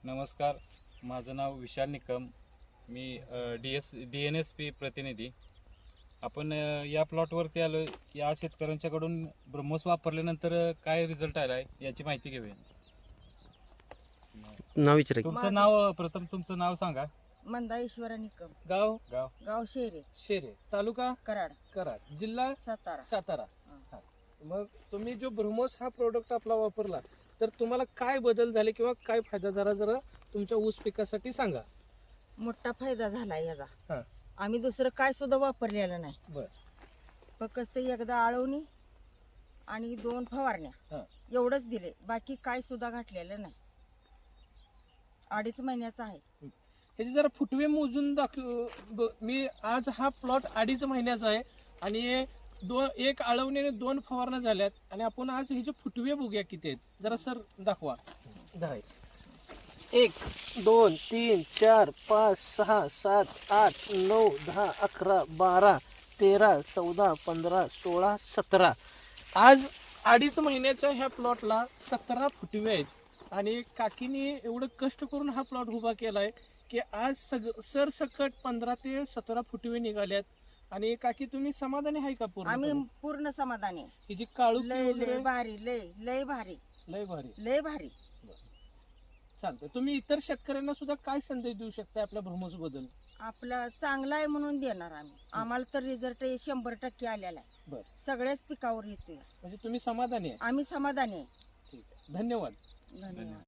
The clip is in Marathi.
नमस्कार, माझं नाव विशाल निकम. मी DNSP प्रतिनिधी. आपण या प्लॉटवरती आलो. या शेतकऱ्यांच्याकडून ब्रह्मोस वापरल्यानंतर काय रिझल्ट आला आहे याची माहिती घेऊया. नाव विचारा की. तुमचं नाव, प्रथम तुमचं नाव सांगा. मंदा ईश्वरा निकम, गाव गाव शेरे, शेरे, तालुका कराड, कराड, जिल्हा सातारा. सातारा. हा. हा. मग तुम्ही जो ब्रह्मोस हा प्रोडक्ट आपला वापरला तर तुम्हाला काय बदल झाले किंवा काय फायदा झाला जरा तुमच्या ऊस पिकासाठी सांगा. मोठा फायदा झाला हा. याचा. आम्ही दुसरं काय सुद्धा वापरलेलं नाही. बर. फक्त एकदा आळवणी आणि 2 फवारण्या हा. एवढंच दिले, बाकी काय सुद्धा घातलेलं नाही. 2.5 महिन्याचा आहे. ह्याचे जरा फुटवे मोजून मी आज हा प्लॉट 2.5 महिन्याचा आहे आणि एक आळवणीने 2 फवारण्या झाल्यात आणि आपण आज ह्याचे फुटवे बघूया किती आहेत. जरा सर दाखवा. 1 2 3 4 5 6 7 8 9 10 11 12 13 14 15 16 17. आज 2.5 महिन्याच्या ह्या प्लॉटला 17 फुटवे आहेत आणि काकीने एवढं कष्ट करून हा प्लॉट उभा केलाय की आज सरसकट 15 ते 17 फुटवे निघाल्यात. आणि काकी तुम्ही समाधानी आहे का आम्ही पूर्ण? पूर्ण समाधानी आहे. ही जी काळू लय लय भारी, लय लय भारी, लय भारी. लय भारी. चालतंय. तुम्ही इतर शेतकऱ्यांना सुद्धा काय संदेश देऊ शकता आपल्या ब्रह्मोस बद्दल? आपला चांगला आहे म्हणून देणार आम्ही. आम्हाला तर रिझल्ट 100% आलेला आहे. बर. सगळ्याच पिकावर येतोय. म्हणजे तुम्ही समाधानी आहे? आम्ही समाधानी आहे. ठीक आहे, धन्यवाद. धन्यवाद.